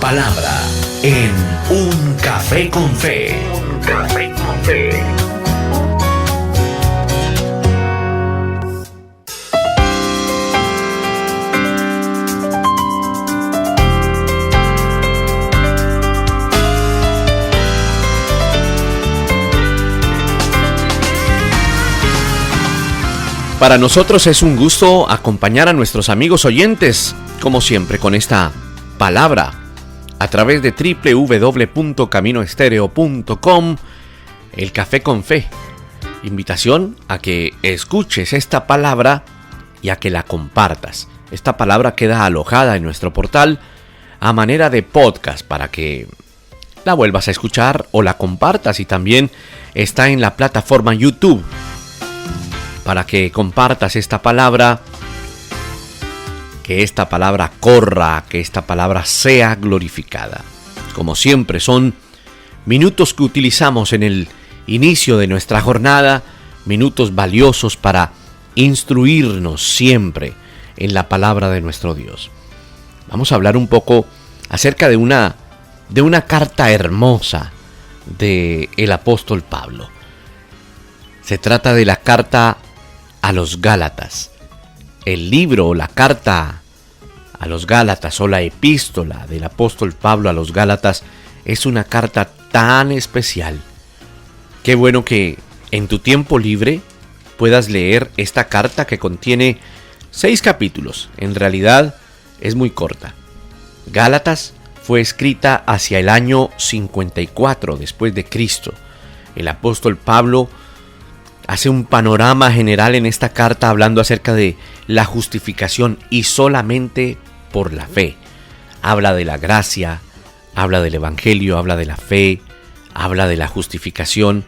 palabra en Un Café con Fe. Un Café con Fe. Para nosotros es un gusto acompañar a nuestros amigos oyentes, como siempre, con esta palabra a través de www.caminoestereo.com, el Café con Fe. Invitación a que escuches esta palabra y a que la compartas. Esta palabra queda alojada en nuestro portal a manera de podcast para que la vuelvas a escuchar o la compartas, y también está en la plataforma YouTube para que compartas esta palabra, que esta palabra corra, que esta palabra sea glorificada. Como siempre, son minutos que utilizamos en el inicio de nuestra jornada, minutos valiosos para instruirnos siempre en la palabra de nuestro Dios. Vamos a hablar un poco acerca de una carta hermosa del apóstol Pablo. Se trata de la carta a los Gálatas. El libro o la carta a los Gálatas o la epístola del apóstol Pablo a los Gálatas es una carta tan especial. Qué bueno que en tu tiempo libre puedas leer esta carta, que contiene 6 capítulos. En realidad es muy corta. Gálatas fue escrita hacia el año 54 después de Cristo. El apóstol Pablo hace un panorama general en esta carta hablando acerca de la justificación y solamente por la fe. Habla de la gracia, habla del evangelio, habla de la fe, habla de la justificación,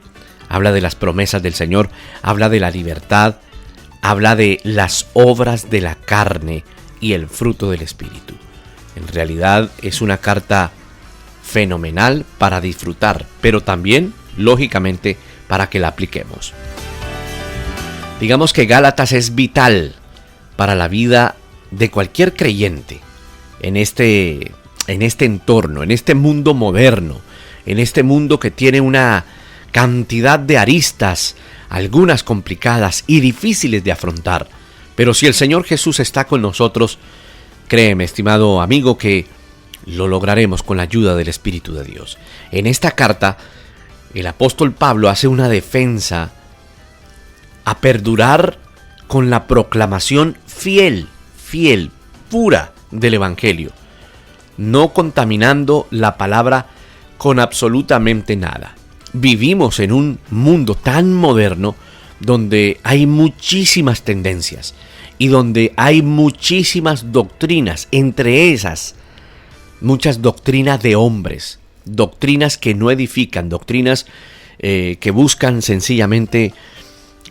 habla de las promesas del Señor, habla de la libertad, habla de las obras de la carne y el fruto del Espíritu. En realidad es una carta fenomenal para disfrutar, pero también, lógicamente, para que la apliquemos. Digamos que Gálatas es vital para la vida de cualquier creyente en este entorno, en este mundo moderno, en este mundo que tiene una cantidad de aristas, algunas complicadas y difíciles de afrontar. Pero si el Señor Jesús está con nosotros, créeme, estimado amigo, que lo lograremos con la ayuda del Espíritu de Dios. En esta carta, el apóstol Pablo hace una defensa a perdurar con la proclamación fiel, pura del Evangelio, no contaminando la palabra con absolutamente nada. Vivimos en un mundo tan moderno donde hay muchísimas tendencias y donde hay muchísimas doctrinas, entre esas muchas doctrinas de hombres, doctrinas que no edifican, doctrinas que buscan sencillamente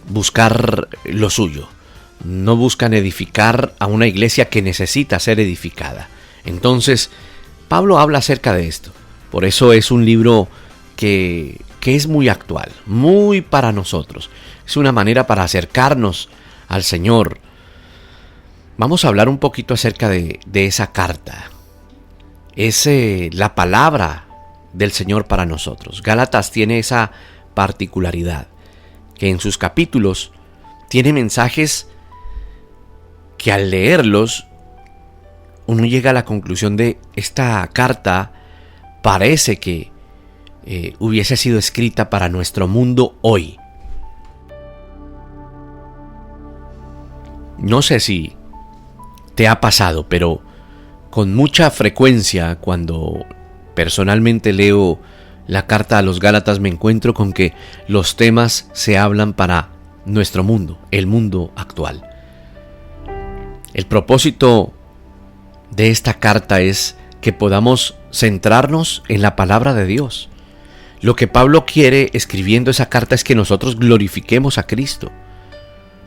buscar lo suyo, no buscan edificar a una iglesia que necesita ser edificada. Entonces, Pablo habla acerca de esto. Por eso es un libro que es muy actual, muy para nosotros. Es una manera para acercarnos al Señor. Vamos a hablar un poquito acerca de esa carta. Es la palabra del Señor para nosotros. Gálatas tiene esa particularidad, que en sus capítulos tiene mensajes que al leerlos uno llega a la conclusión de esta carta parece que hubiese sido escrita para nuestro mundo hoy. No sé si te ha pasado, pero con mucha frecuencia cuando personalmente leo la carta a los Gálatas me encuentro con que los temas se hablan para nuestro mundo, el mundo actual. El propósito de esta carta es que podamos centrarnos en la palabra de Dios. Lo que Pablo quiere escribiendo esa carta es que nosotros glorifiquemos a Cristo.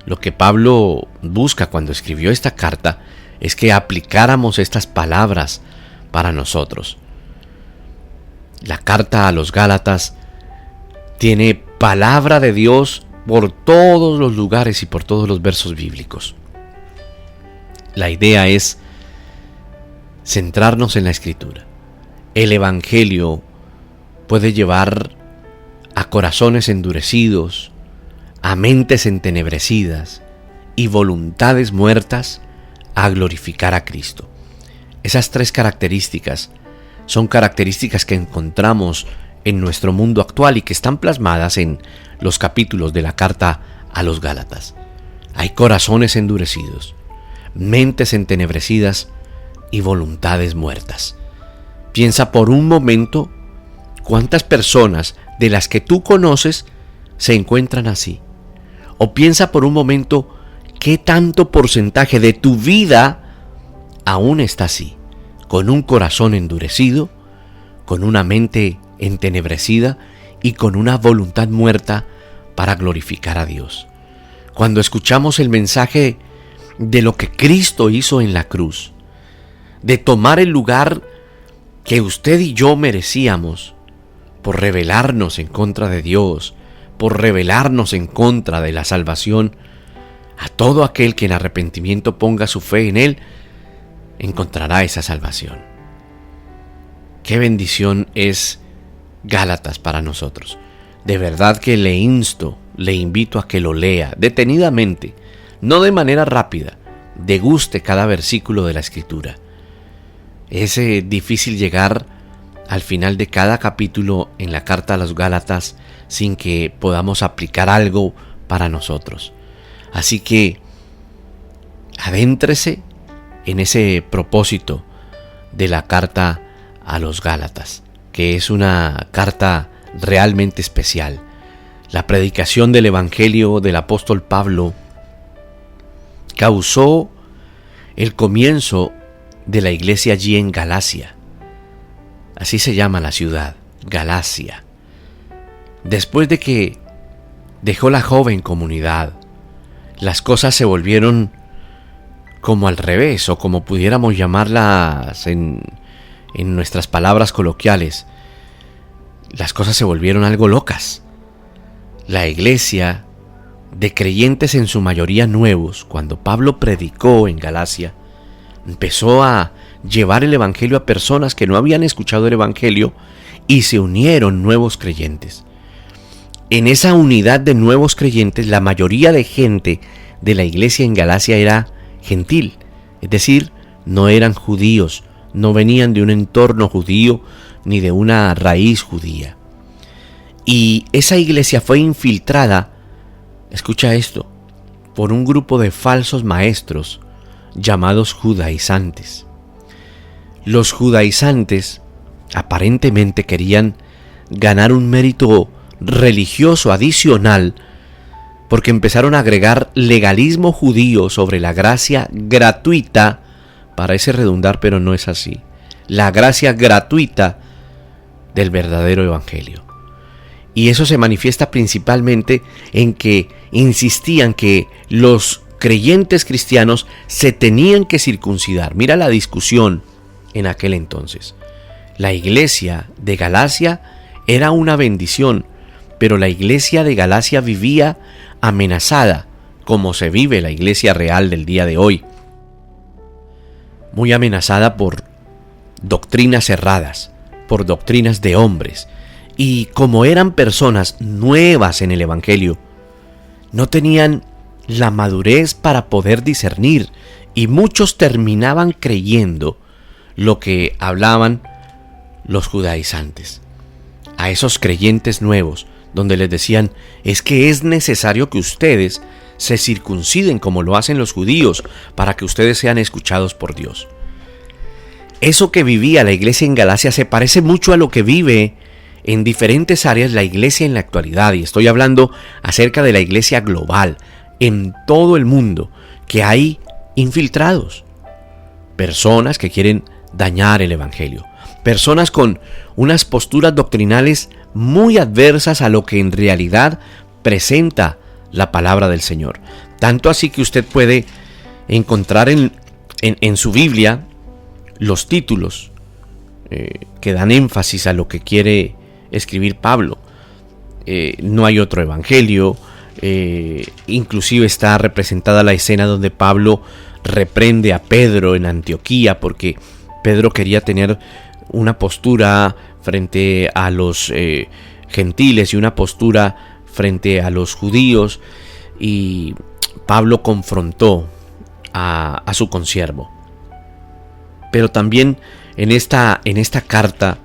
Lo que Pablo busca cuando escribió esta carta es que aplicáramos estas palabras para nosotros. La carta a los Gálatas tiene palabra de Dios por todos los lugares y por todos los versos bíblicos. La idea es centrarnos en la Escritura. el Evangelio puede llevar a corazones endurecidos, a mentes entenebrecidas y voluntades muertas a glorificar a Cristo. Esas tres características son características que encontramos en nuestro mundo actual y que están plasmadas en los capítulos de la carta a los Gálatas. Hay corazones endurecidos, mentes entenebrecidas y voluntades muertas. Piensa por un momento cuántas personas de las que tú conoces se encuentran así. O piensa por un momento qué tanto porcentaje de tu vida aún está así, con un corazón endurecido, con una mente entenebrecida y con una voluntad muerta para glorificar a Dios. Cuando escuchamos el mensaje de lo que Cristo hizo en la cruz, de tomar el lugar que usted y yo merecíamos por rebelarnos en contra de Dios, por rebelarnos en contra de la salvación, a todo aquel que en arrepentimiento ponga su fe en Él, encontrará esa salvación. Qué bendición es Gálatas para nosotros. De verdad que le invito a que lo lea detenidamente, no de manera rápida, deguste cada versículo de la Escritura. Es difícil llegar al final de cada capítulo en la carta a los Gálatas sin que podamos aplicar algo para nosotros. Así que adéntrese en ese propósito de la carta a los Gálatas, que es una carta realmente especial. La predicación del Evangelio del apóstol Pablo causó el comienzo de la iglesia allí en Galacia. Así se llama la ciudad, Galacia. Después de que dejó la joven comunidad, las cosas se volvieron como al revés, o como pudiéramos llamarlas en nuestras palabras coloquiales. Las cosas se volvieron algo locas. La iglesia, de creyentes en su mayoría nuevos, cuando Pablo predicó en Galacia, empezó a llevar el Evangelio a personas que no habían escuchado el Evangelio y se unieron nuevos creyentes. En esa unidad de nuevos creyentes, la mayoría de gente de la iglesia en Galacia era gentil, es decir, no eran judíos, no venían de un entorno judío ni de una raíz judía. Y esa iglesia fue infiltrada, escucha esto, por un grupo de falsos maestros llamados judaizantes. Los judaizantes aparentemente querían ganar un mérito religioso adicional porque empezaron a agregar legalismo judío sobre la gracia gratuita. Parece redundar, pero no es así. La gracia gratuita del verdadero evangelio. Y eso se manifiesta principalmente en que insistían que los creyentes cristianos se tenían que circuncidar. Mira la discusión en aquel entonces. La iglesia de Galacia era una bendición, pero la iglesia de Galacia vivía amenazada, como se vive la iglesia real del día de hoy. Muy amenazada por doctrinas erradas, por doctrinas de hombres. Y como eran personas nuevas en el Evangelio, no tenían la madurez para poder discernir, y muchos terminaban creyendo lo que hablaban los judaizantes. A esos creyentes nuevos, donde les decían, es que es necesario que ustedes se circunciden como lo hacen los judíos para que ustedes sean escuchados por Dios. Eso que vivía la iglesia en Galacia se parece mucho a lo que vive en diferentes áreas la iglesia en la actualidad, y estoy hablando acerca de la iglesia global, en todo el mundo, que hay infiltrados, personas que quieren dañar el evangelio, personas con unas posturas doctrinales muy adversas a lo que en realidad presenta la palabra del Señor. Tanto así que usted puede encontrar en su Biblia los títulos que dan énfasis a lo que quiere escribir Pablo. No hay otro evangelio. Inclusive está representada la escena donde Pablo reprende a Pedro en Antioquía porque Pedro quería tener una postura frente a los gentiles y una postura frente a los judíos, y Pablo confrontó a su consiervo. Pero también en esta carta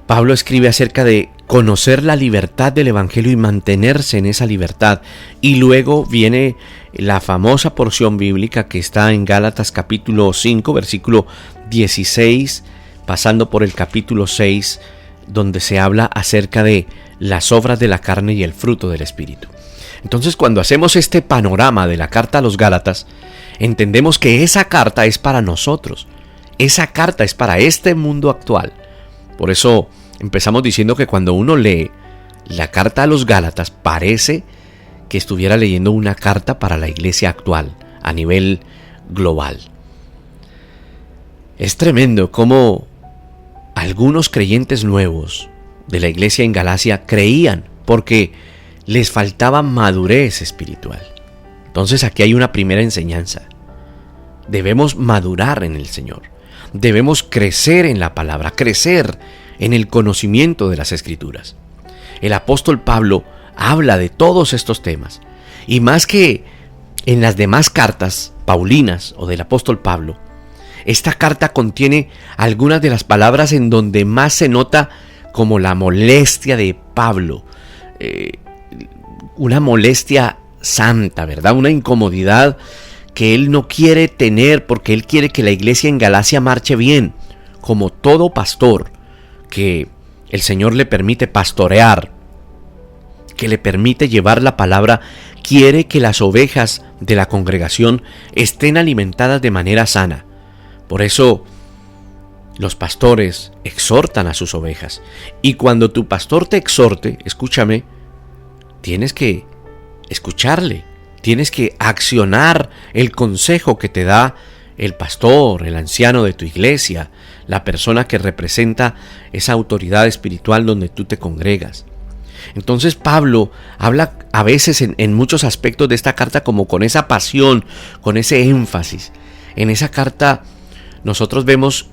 Pablo escribe acerca de conocer la libertad del Evangelio y mantenerse en esa libertad. Y luego viene la famosa porción bíblica que está en Gálatas capítulo 5, versículo 16, pasando por el capítulo 6, donde se habla acerca de las obras de la carne y el fruto del Espíritu. Entonces, cuando hacemos este panorama de la carta a los Gálatas, entendemos que esa carta es para nosotros. Esa carta es para este mundo actual. Por eso empezamos diciendo que cuando uno lee la carta a los Gálatas, parece que estuviera leyendo una carta para la iglesia actual, a nivel global. Es tremendo cómo algunos creyentes nuevos de la iglesia en Galacia creían porque les faltaba madurez espiritual. Entonces aquí hay una primera enseñanza. Debemos madurar en el Señor. Debemos crecer en la palabra, crecer en el conocimiento de las Escrituras. El apóstol Pablo habla de todos estos temas, y más que en las demás cartas paulinas o del apóstol Pablo, esta carta contiene algunas de las palabras en donde más se nota como la molestia de Pablo, una molestia santa, ¿verdad? Una incomodidad que él no quiere tener, porque él quiere que la iglesia en Galacia marche bien, como todo pastor que el Señor le permite pastorear, que le permite llevar la palabra, quiere que las ovejas de la congregación estén alimentadas de manera sana. Por eso los pastores exhortan a sus ovejas, y cuando tu pastor te exhorte, escúchame, tienes que escucharle, tienes que accionar el consejo que te da el pastor, el anciano de tu iglesia, la persona que representa esa autoridad espiritual donde tú te congregas. Entonces Pablo habla a veces en muchos aspectos de esta carta como con esa pasión, con ese énfasis. En esa carta nosotros vemos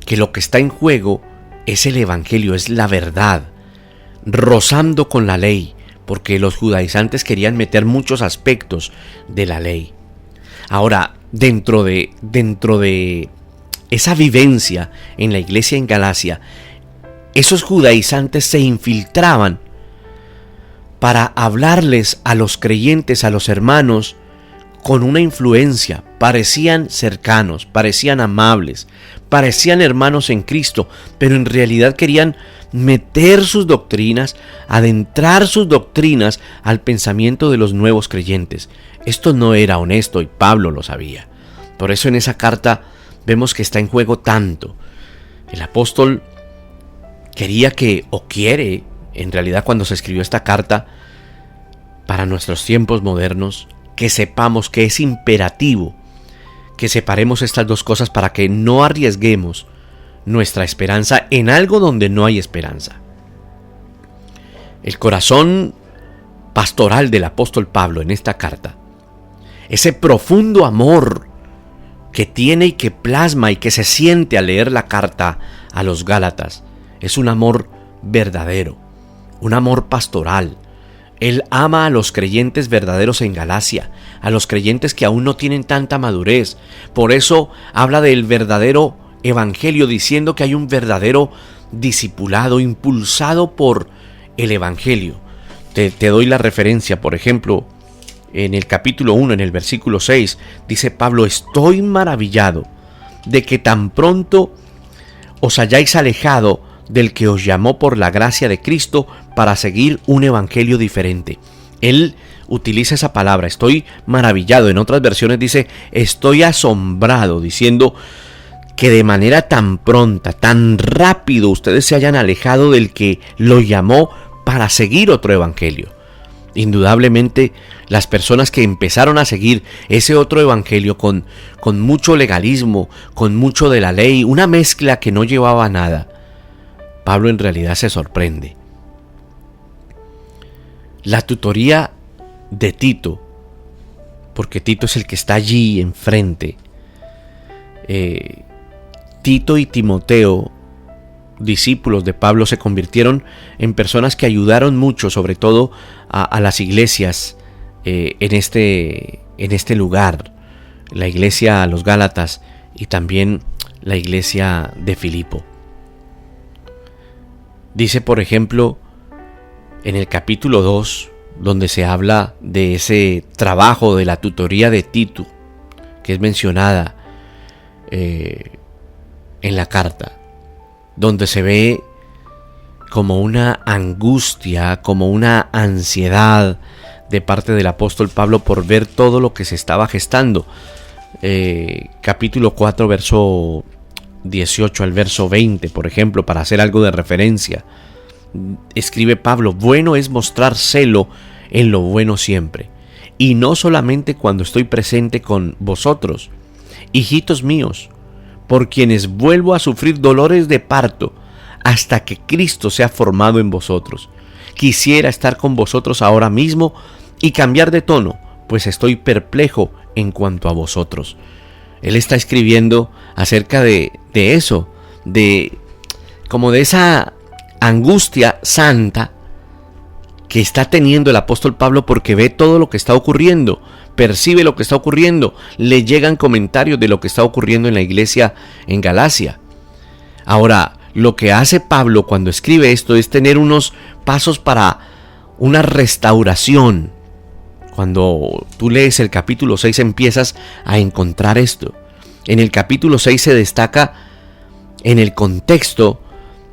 que lo que está en juego es el Evangelio, es la verdad, rozando con la ley, porque los judaizantes querían meter muchos aspectos de la ley. Ahora, dentro de esa vivencia en la iglesia en Galacia, esos judaizantes se infiltraban para hablarles a los creyentes, a los hermanos, con una influencia. Parecían cercanos, parecían amables, parecían hermanos en Cristo, pero en realidad querían meter sus doctrinas, adentrar sus doctrinas al pensamiento de los nuevos creyentes. Esto no era honesto y Pablo lo sabía. Por eso en esa carta vemos que está en juego tanto. El apóstol quería que, o quiere, en realidad cuando se escribió esta carta, para nuestros tiempos modernos, que sepamos que es imperativo que separemos estas dos cosas para que no arriesguemos nuestra esperanza en algo donde no hay esperanza. El corazón pastoral del apóstol Pablo en esta carta, ese profundo amor que tiene y que plasma y que se siente al leer la carta a los Gálatas, es un amor verdadero, un amor pastoral. Él ama a los creyentes verdaderos en Galacia, a los creyentes que aún no tienen tanta madurez. Por eso habla del verdadero evangelio, diciendo que hay un verdadero discipulado impulsado por el evangelio. Te doy la referencia, por ejemplo, en el capítulo 1, en el versículo 6, dice Pablo: estoy maravillado de que tan pronto os hayáis alejado del que os llamó por la gracia de Cristo para seguir un evangelio diferente. Él utiliza esa palabra, estoy maravillado. En otras versiones dice, estoy asombrado, diciendo que de manera tan pronta, tan rápido, ustedes se hayan alejado del que lo llamó para seguir otro evangelio. Indudablemente, las personas que empezaron a seguir ese otro evangelio con mucho legalismo, con mucho de la ley, una mezcla que no llevaba a nada, Pablo en realidad se sorprende. La tutoría de Tito, porque Tito es el que está allí enfrente, Tito y Timoteo, discípulos de Pablo, se convirtieron en personas que ayudaron mucho, sobre todo a las iglesias en este lugar, la iglesia a los Gálatas y también la iglesia de Filipo. Dice, por ejemplo, en el capítulo 2, donde se habla de ese trabajo de la tutoría de Tito, que es mencionada en la carta, donde se ve como una angustia, como una ansiedad de parte del apóstol Pablo por ver todo lo que se estaba gestando. Capítulo 4, verso 18 al verso 20, por ejemplo, para hacer algo de referencia. Escribe Pablo: bueno es mostrar celo en lo bueno siempre, y no solamente cuando estoy presente con vosotros, hijitos míos, por quienes vuelvo a sufrir dolores de parto hasta que Cristo sea formado en vosotros. Quisiera estar con vosotros ahora mismo y cambiar de tono, pues estoy perplejo en cuanto a vosotros. Él está escribiendo acerca de eso, como de esa angustia santa que está teniendo el apóstol Pablo, porque ve todo lo que está ocurriendo, percibe lo que está ocurriendo, le llegan comentarios de lo que está ocurriendo en la iglesia en Galacia. Ahora, lo que hace Pablo cuando escribe esto es tener unos pasos para una restauración. Cuando tú lees el capítulo 6 empiezas a encontrar esto. En el capítulo 6 se destaca en el contexto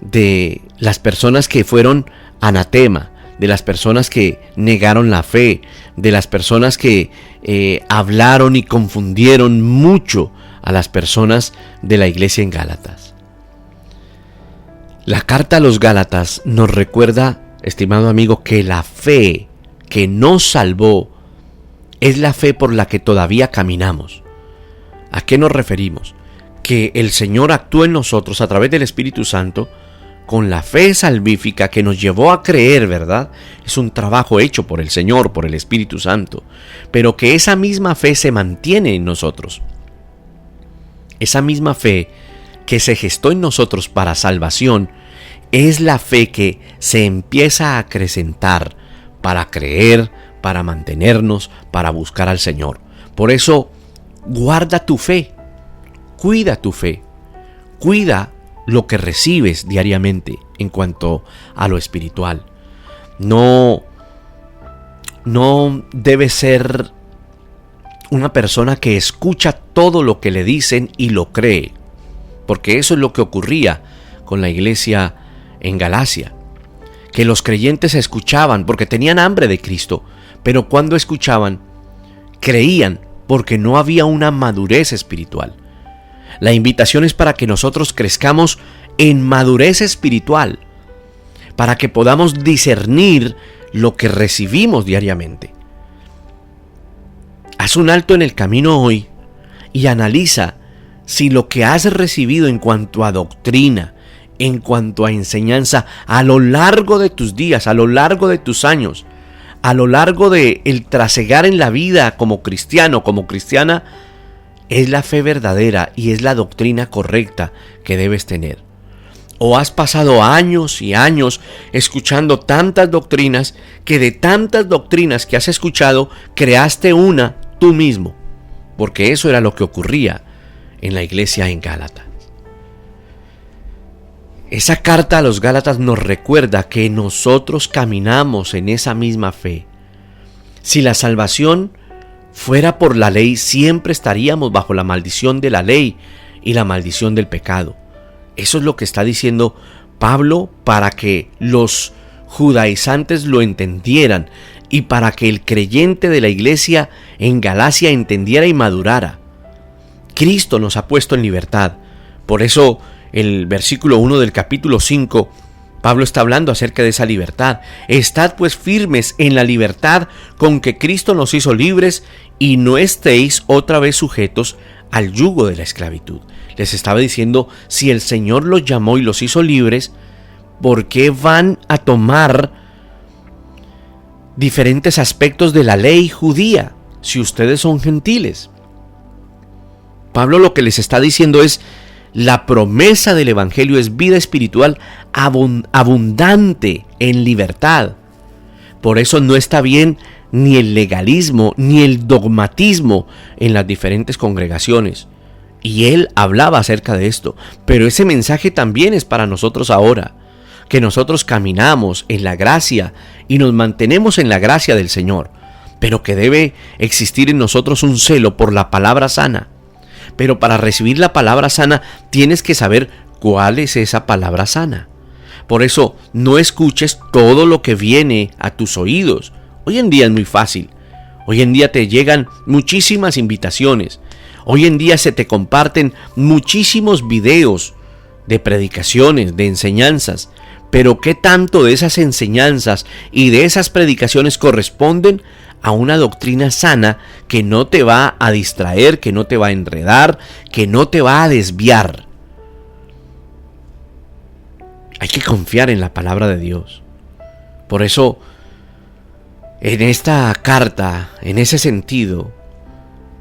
de las personas que fueron anatema, de las personas que negaron la fe, de las personas que hablaron y confundieron mucho a las personas de la iglesia en Gálatas. La carta a los Gálatas nos recuerda, estimado amigo, que la fe que nos salvó es la fe por la que todavía caminamos. ¿A qué nos referimos? Que el Señor actúa en nosotros a través del Espíritu Santo con la fe salvífica que nos llevó a creer, ¿verdad? Es un trabajo hecho por el Señor, por el Espíritu Santo, pero que esa misma fe se mantiene en nosotros. Esa misma fe que se gestó en nosotros para salvación es la fe que se empieza a acrecentar para creer, para mantenernos, para buscar al Señor. Por eso, guarda tu fe, cuida tu fe, cuida lo que recibes diariamente en cuanto a lo espiritual. No debes ser una persona que escucha todo lo que le dicen y lo cree, porque eso es lo que ocurría con la iglesia en Galacia, que los creyentes escuchaban porque tenían hambre de Cristo, pero cuando escuchaban, creían porque no había una madurez espiritual. La invitación es para que nosotros crezcamos en madurez espiritual, para que podamos discernir lo que recibimos diariamente. Haz un alto en el camino hoy y analiza si lo que has recibido en cuanto a doctrina, en cuanto a enseñanza, a lo largo de tus días, a lo largo de tus años, a lo largo de el trasegar en la vida como cristiano, como cristiana, es la fe verdadera y es la doctrina correcta que debes tener. O has pasado años y años escuchando tantas doctrinas que de tantas doctrinas que has escuchado creaste una tú mismo, porque eso era lo que ocurría en la iglesia en Gálatas. Esa carta a los Gálatas nos recuerda que nosotros caminamos en esa misma fe. Si la salvación fuera por la ley, siempre estaríamos bajo la maldición de la ley y la maldición del pecado. Eso es lo que está diciendo Pablo para que los judaizantes lo entendieran y para que el creyente de la iglesia en Galacia entendiera y madurara. Cristo nos ha puesto en libertad. Por eso el versículo 1 del capítulo 5, Pablo está hablando acerca de esa libertad. Estad pues firmes en la libertad con que Cristo nos hizo libres y no estéis otra vez sujetos al yugo de la esclavitud. Les estaba diciendo, si el Señor los llamó y los hizo libres, ¿por qué van a tomar diferentes aspectos de la ley judía si ustedes son gentiles? Pablo lo que les está diciendo es, La promesa del Evangelio es vida espiritual abundante en libertad. Por eso no está bien ni el legalismo ni el dogmatismo en las diferentes congregaciones. Y él hablaba acerca de esto, pero ese mensaje también es para nosotros ahora, que nosotros caminamos en la gracia y nos mantenemos en la gracia del Señor, pero que debe existir en nosotros un celo por la palabra sana. Pero para recibir la palabra sana tienes que saber cuál es esa palabra sana. Por eso no escuches todo lo que viene a tus oídos. Hoy en día es muy fácil. Hoy en día te llegan muchísimas invitaciones. Hoy en día se te comparten muchísimos videos de predicaciones, de enseñanzas. Pero ¿qué tanto de esas enseñanzas y de esas predicaciones corresponden a una doctrina sana que no te va a distraer, que no te va a enredar, que no te va a desviar? Hay que confiar en la palabra de Dios. Por eso, en esta carta, en ese sentido,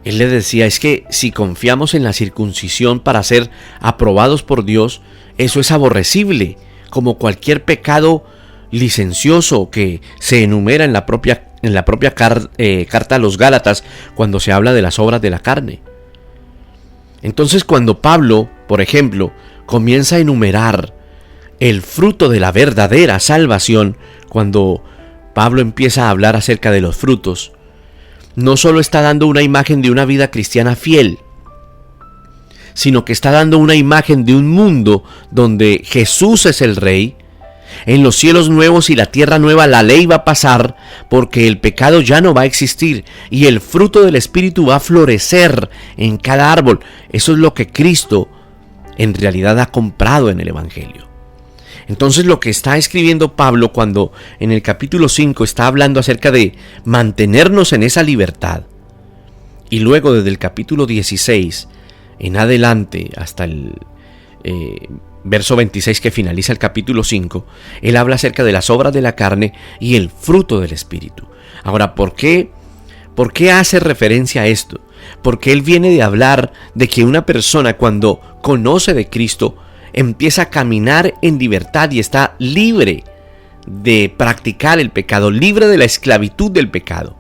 él le decía, es que si confiamos en la circuncisión para ser aprobados por Dios, eso es aborrecible, como cualquier pecado licencioso que se enumera en la propia carta a los Gálatas cuando se habla de las obras de la carne. Entonces, cuando Pablo, por ejemplo, comienza a enumerar el fruto de la verdadera salvación, cuando Pablo empieza a hablar acerca de los frutos, no solo está dando una imagen de una vida cristiana fiel, sino que está dando una imagen de un mundo donde Jesús es el Rey. En los cielos nuevos y la tierra nueva la ley va a pasar, porque el pecado ya no va a existir y el fruto del Espíritu va a florecer en cada árbol. Eso es lo que Cristo en realidad ha comprado en el Evangelio. Entonces, lo que está escribiendo Pablo cuando en el capítulo 5 está hablando acerca de mantenernos en esa libertad, y luego desde el capítulo 16 en adelante hasta el verso 26 que finaliza el capítulo 5, él habla acerca de las obras de la carne y el fruto del Espíritu. Ahora, ¿por qué hace referencia a esto? Porque él viene de hablar de que una persona, cuando conoce de Cristo, empieza a caminar en libertad y está libre de practicar el pecado, libre de la esclavitud del pecado.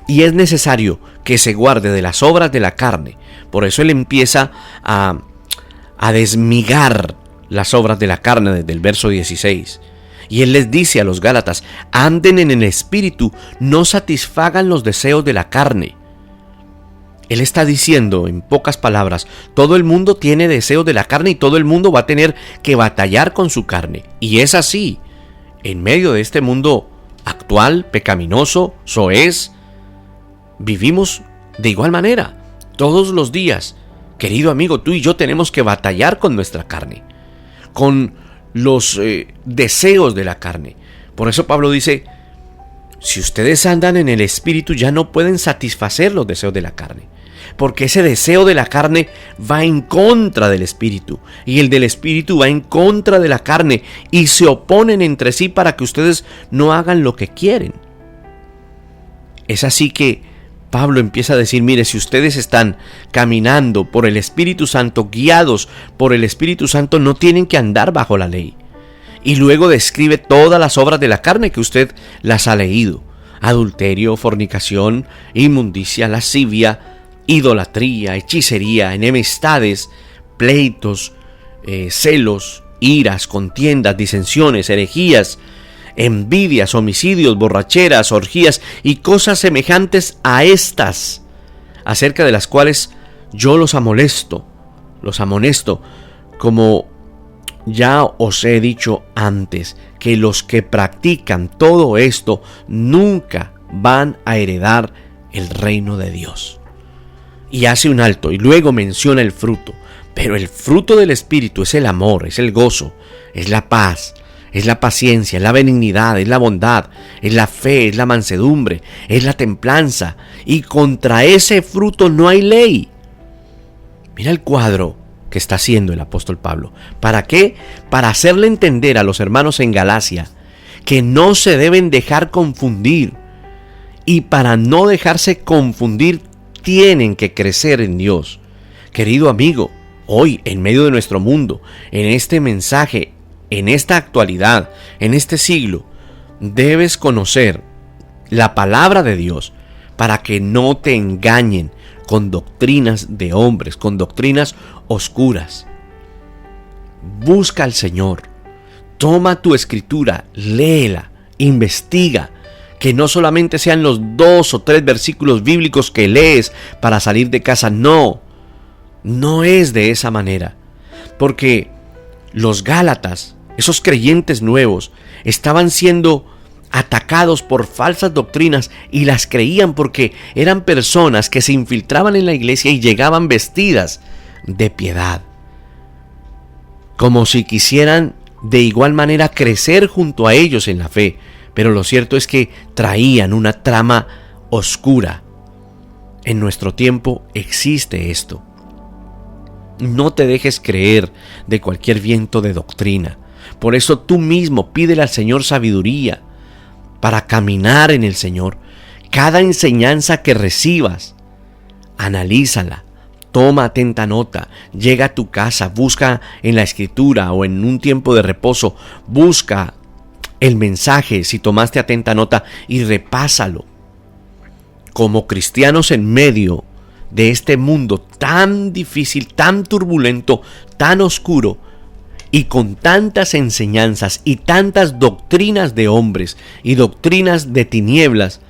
Y es necesario que se guarde de las obras de la carne. Por eso él empieza a desmigar las obras de la carne desde el verso 16. Y él les dice a los Gálatas, anden en el Espíritu, no satisfagan los deseos de la carne. Él está diciendo, en pocas palabras, todo el mundo tiene deseos de la carne y todo el mundo va a tener que batallar con su carne. Y es así, en medio de este mundo actual, pecaminoso, soez, vivimos de igual manera, todos los días. Querido amigo, tú y yo tenemos que batallar con nuestra carne, con los deseos de la carne. Por eso Pablo dice, si ustedes andan en el Espíritu ya no pueden satisfacer los deseos de la carne, porque ese deseo de la carne va en contra del Espíritu y el del Espíritu va en contra de la carne y se oponen entre sí para que ustedes no hagan lo que quieren. Es así que Pablo empieza a decir, mire, si ustedes están caminando por el Espíritu Santo, guiados por el Espíritu Santo, no tienen que andar bajo la ley. Y luego describe todas las obras de la carne que usted las ha leído: adulterio, fornicación, inmundicia, lascivia, idolatría, hechicería, enemistades, pleitos, celos, iras, contiendas, disensiones, herejías, envidias, homicidios, borracheras, orgías y cosas semejantes a estas, acerca de las cuales yo los amonesto, como ya os he dicho antes, que los que practican todo esto nunca van a heredar el reino de Dios. Y hace un alto y luego menciona el fruto. Pero el fruto del Espíritu es el amor, es el gozo, es la paz, es la paciencia, es la benignidad, es la bondad, es la fe, es la mansedumbre, es la templanza. Y contra ese fruto no hay ley. Mira el cuadro que está haciendo el apóstol Pablo. ¿Para qué? Para hacerle entender a los hermanos en Galacia que no se deben dejar confundir. Y para no dejarse confundir, tienen que crecer en Dios. Querido amigo, hoy, en medio de nuestro mundo, en este mensaje, en esta actualidad, en este siglo, debes conocer la palabra de Dios para que no te engañen con doctrinas de hombres, con doctrinas oscuras. Busca al Señor, toma tu escritura, léela, investiga, que no solamente sean los 2 o 3 versículos bíblicos que lees para salir de casa, no es de esa manera, porque los Gálatas, esos creyentes nuevos, estaban siendo atacados por falsas doctrinas y las creían porque eran personas que se infiltraban en la iglesia y llegaban vestidas de piedad, como si quisieran de igual manera crecer junto a ellos en la fe, pero lo cierto es que traían una trama oscura. En nuestro tiempo existe esto. No te dejes creer de cualquier viento de doctrina. Por eso tú mismo pídele al Señor sabiduría para caminar en el Señor. Cada enseñanza que recibas, analízala, toma atenta nota, llega a tu casa, busca en la Escritura o en un tiempo de reposo, busca el mensaje si tomaste atenta nota y repásalo. Como cristianos en medio de este mundo tan difícil, tan turbulento, tan oscuro, y con tantas enseñanzas y tantas doctrinas de hombres y doctrinas de tinieblas,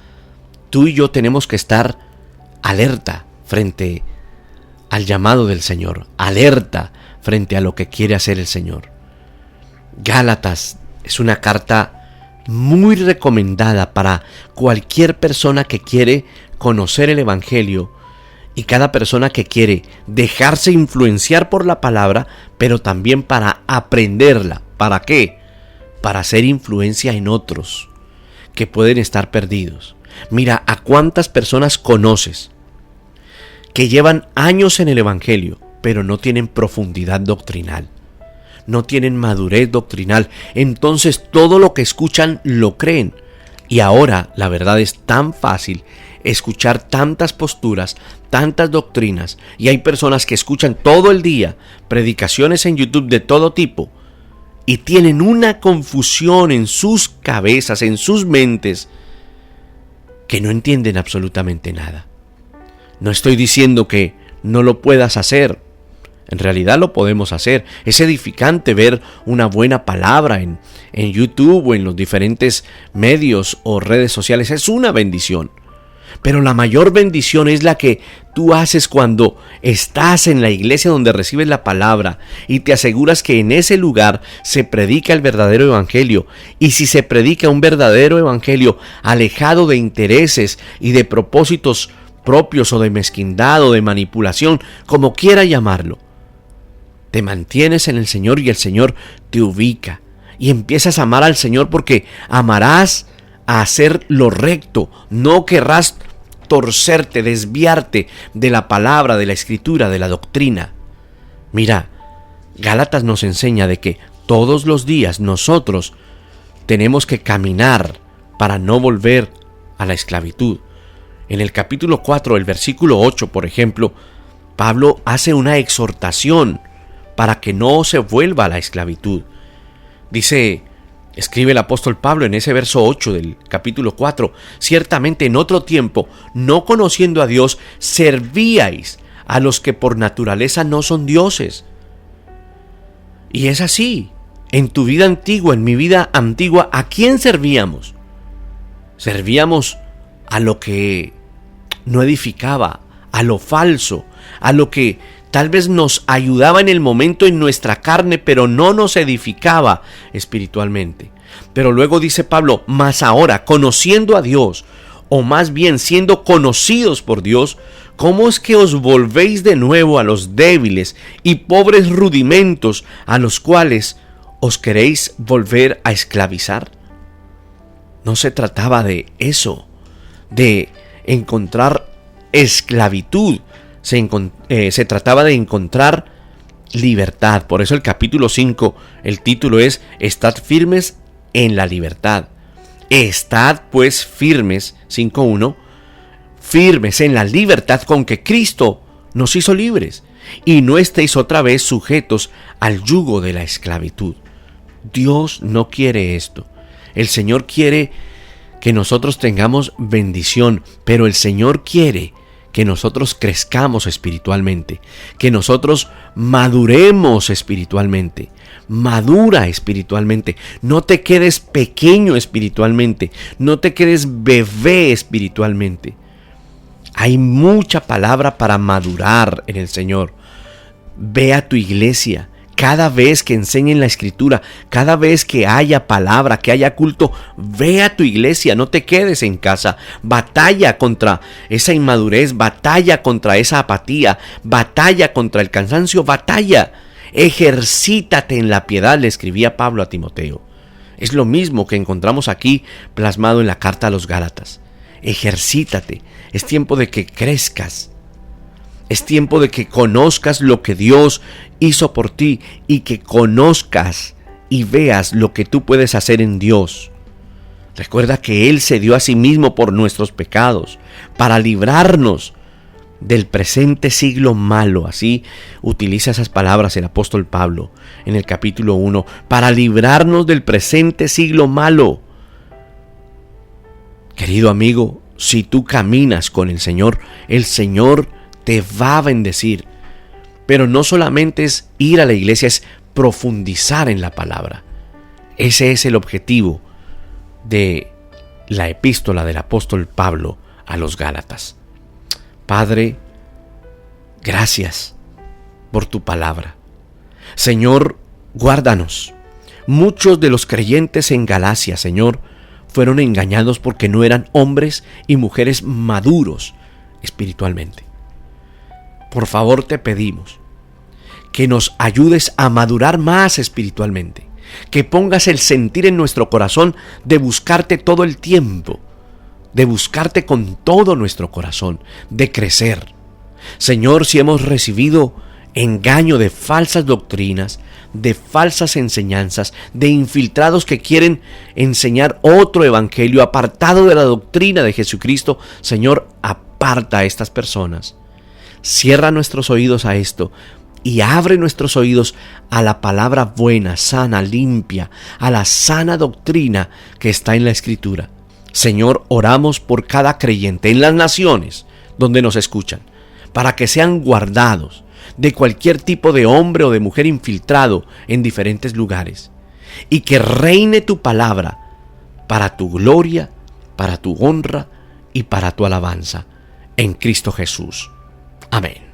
tú y yo tenemos que estar alerta frente al llamado del Señor, alerta frente a lo que quiere hacer el Señor. Gálatas es una carta muy recomendada para cualquier persona que quiere conocer el Evangelio y cada persona que quiere dejarse influenciar por la palabra, pero también para aprenderla. ¿Para qué? Para hacer influencia en otros que pueden estar perdidos. Mira, ¿a cuántas personas conoces que llevan años en el Evangelio, pero no tienen profundidad doctrinal? No tienen madurez doctrinal. Entonces todo lo que escuchan lo creen. Y ahora la verdad es tan fácil escuchar tantas posturas, tantas doctrinas, y hay personas que escuchan todo el día predicaciones en YouTube de todo tipo y tienen una confusión en sus cabezas, en sus mentes, que no entienden absolutamente nada. No estoy diciendo que no lo puedas hacer. En realidad lo podemos hacer. Es edificante ver una buena palabra en YouTube o en los diferentes medios o redes sociales. Es una bendición. Pero la mayor bendición es la que tú haces cuando estás en la iglesia donde recibes la palabra y te aseguras que en ese lugar se predica el verdadero evangelio. Y si se predica un verdadero evangelio alejado de intereses y de propósitos propios o de mezquindad o de manipulación, como quiera llamarlo, te mantienes en el Señor y el Señor te ubica y empiezas a amar al Señor, porque amarás a hacer lo recto. No querrás torcerte, desviarte de la palabra, de la escritura, de la doctrina. Mira, Gálatas nos enseña de que todos los días nosotros tenemos que caminar para no volver a la esclavitud. En el capítulo 4, el versículo 8, por ejemplo, Pablo hace una exhortación para que no se vuelva a la esclavitud. Escribe el apóstol Pablo en ese verso 8 del capítulo 4: ciertamente en otro tiempo, no conociendo a Dios, servíais a los que por naturaleza no son dioses. Y es así. En tu vida antigua, en mi vida antigua, ¿a quién servíamos? Servíamos a lo que no edificaba, a lo falso, a lo que tal vez nos ayudaba en el momento en nuestra carne, pero no nos edificaba espiritualmente. Pero luego dice Pablo: mas ahora, conociendo a Dios, o más bien siendo conocidos por Dios, ¿cómo es que os volvéis de nuevo a los débiles y pobres rudimentos a los cuales os queréis volver a esclavizar? No se trataba de eso, de encontrar esclavitud. Se trataba de encontrar libertad. Por eso el capítulo 5, el título es: Estad firmes en la libertad. Estad pues firmes, 5.1, firmes en la libertad con que Cristo nos hizo libres. y no estéis otra vez sujetos al yugo de la esclavitud. Dios no quiere esto. El Señor quiere que nosotros tengamos bendición, pero el Señor quiere que nosotros crezcamos espiritualmente, que nosotros maduremos espiritualmente. Madura espiritualmente. No te quedes pequeño espiritualmente. No te quedes bebé espiritualmente. Hay mucha palabra para madurar en el Señor. Ve a tu iglesia. Cada vez que enseñen la Escritura, cada vez que haya palabra, que haya culto, ve a tu iglesia, no te quedes en casa. Batalla contra esa inmadurez, batalla contra esa apatía, batalla contra el cansancio, batalla. Ejercítate en la piedad, le escribía Pablo a Timoteo. Es lo mismo que encontramos aquí plasmado en la carta a los Gálatas. Ejercítate, es tiempo de que crezcas. Es tiempo de que conozcas lo que Dios hizo por ti y que conozcas y veas lo que tú puedes hacer en Dios. Recuerda que Él se dio a sí mismo por nuestros pecados, para librarnos del presente siglo malo. Así utiliza esas palabras el apóstol Pablo en el capítulo 1, para librarnos del presente siglo malo. Querido amigo, si tú caminas con el Señor te va a bendecir. Pero no solamente es ir a la iglesia, es profundizar en la palabra. Ese es el objetivo de la epístola del apóstol Pablo a los Gálatas. Padre, gracias por tu palabra. Señor, guárdanos. Muchos de los creyentes en Galacia, Señor, fueron engañados porque no eran hombres y mujeres maduros espiritualmente. Por favor, te pedimos que nos ayudes a madurar más espiritualmente, que pongas el sentir en nuestro corazón de buscarte todo el tiempo, de buscarte con todo nuestro corazón, de crecer. Señor, si hemos recibido engaño de falsas doctrinas, de falsas enseñanzas, de infiltrados que quieren enseñar otro evangelio apartado de la doctrina de Jesucristo, Señor, aparta a estas personas. Cierra nuestros oídos a esto y abre nuestros oídos a la palabra buena, sana, limpia, a la sana doctrina que está en la Escritura. Señor, oramos por cada creyente en las naciones donde nos escuchan, para que sean guardados de cualquier tipo de hombre o de mujer infiltrado en diferentes lugares, y que reine tu palabra para tu gloria, para tu honra y para tu alabanza, en Cristo Jesús. Amén.